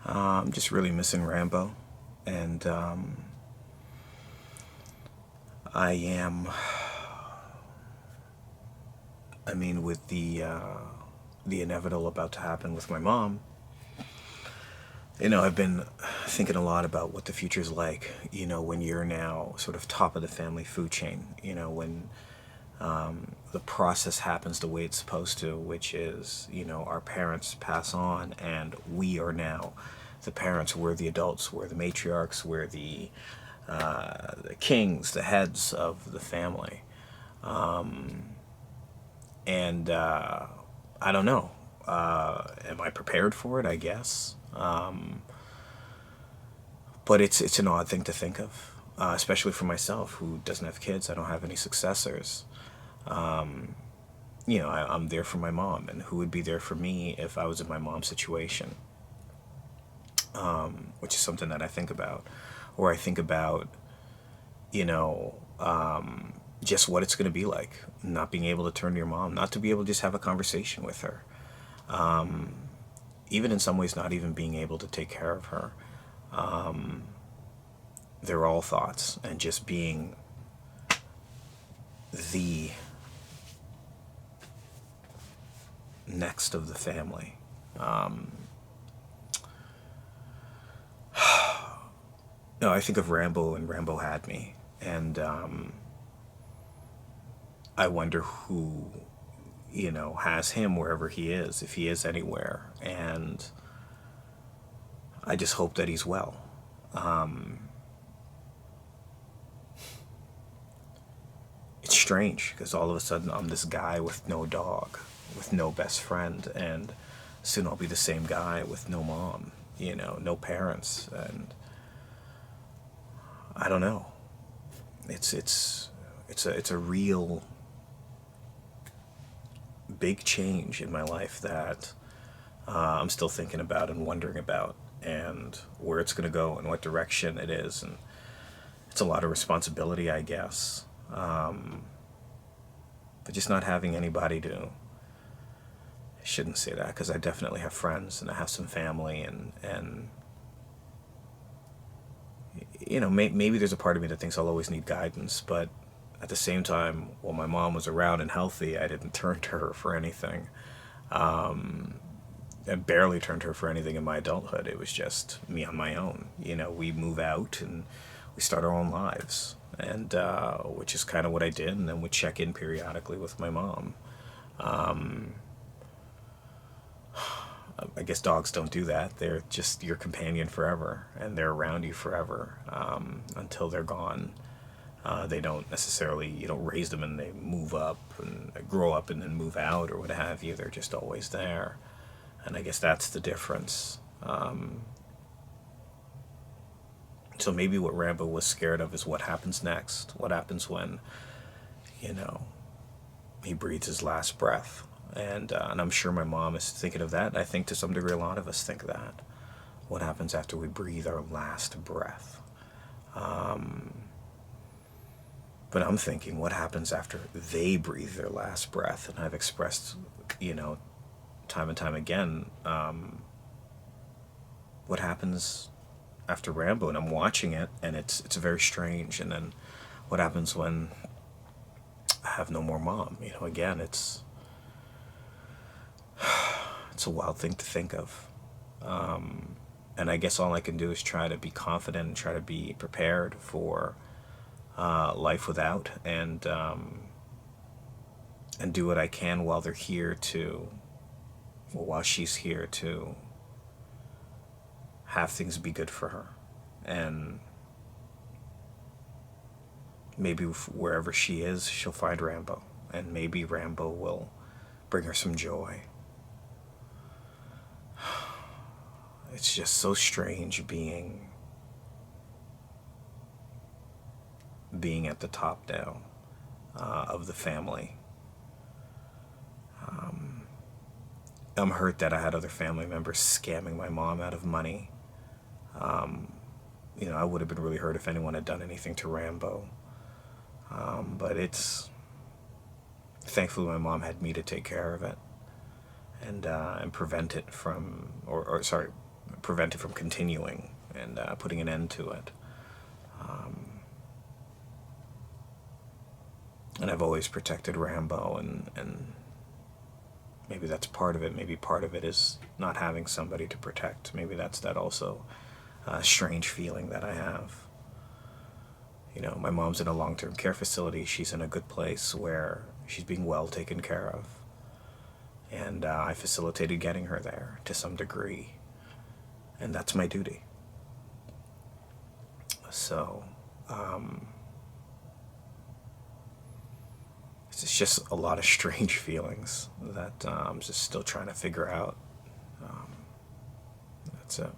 I'm just really missing Rambo, and I am. I mean, with the inevitable about to happen with my mom, I've been thinking a lot about what the future's like. When you're now sort of top of the family food chain. When the process happens the way it's supposed to, which is, our parents pass on, and we are now the parents. We're the adults. We're the matriarchs. We're the kings, the heads of the family. And I don't know. Am I prepared for it? I guess. But it's an odd thing to think of, especially for myself, who doesn't have kids. I don't have any successors. I'm there for my mom, and who would be there for me if I was in my mom's situation, which is something that I think about. Or I think about, you know, just what it's going to be like not being able to turn to your mom, not to be able to just have a conversation with her, even in some ways, not even being able to take care of her. They're all thoughts, and just being the next of the family. No, I think of Rambo, and Rambo had me, and I wonder who, has him wherever he is, if he is anywhere, and I just hope that he's well. It's strange because all of a sudden I'm this guy with no dog, with no best friend, and soon I'll be the same guy with no mom, no parents, and I don't know. It's a real big change in my life that I'm still thinking about and wondering about, and where it's going to go and what direction it is, and it's a lot of responsibility, I guess. But just not having anybody to, I shouldn't say that because I definitely have friends and I have some family, and maybe there's a part of me that thinks I'll always need guidance, but at the same time, while my mom was around and healthy, I didn't turn to her for anything. I barely turned to her for anything in my adulthood. It was just me on my own. We move out and we start our own lives, and which is kind of what I did, and then would check in periodically with my mom. I guess dogs don't do that. They're just your companion forever, and they're around you forever, until they're gone. They don't necessarily, you don't raise them and they move up and grow up and then move out or what have you. They're just always there. And I guess that's the difference. So maybe what Rambo was scared of is what happens next. What happens when, you know, he breathes his last breath. And I'm sure my mom is thinking of that. I think to some degree a lot of us think that. What happens after we breathe our last breath? But I'm thinking, what happens after they breathe their last breath? And I've expressed, time and time again, what happens after Rambo? And I'm watching it, and it's very strange. And then what happens when I have no more mom? Again, it's a wild thing to think of. And I guess all I can do is try to be confident and try to be prepared for life without, and do what I can while they're here to, well, while she's here to have things be good for her, and maybe wherever she is, she'll find Rambo, and maybe Rambo will bring her some joy. It's just so strange being at the top now, of the family. I'm hurt that I had other family members scamming my mom out of money. I would have been really hurt if anyone had done anything to Rambo. But thankfully my mom had me to take care of it, and prevent it from, or sorry, prevent it from continuing and putting an end to it. And I've always protected Rambo, and maybe that's part of it. Maybe part of it is not having somebody to protect. Maybe that's that also strange feeling that I have. You know, my mom's in a long-term care facility. She's in a good place where she's being well taken care of. And I facilitated getting her there to some degree. And that's my duty. So, it's just a lot of strange feelings that I'm just still trying to figure out. That's it.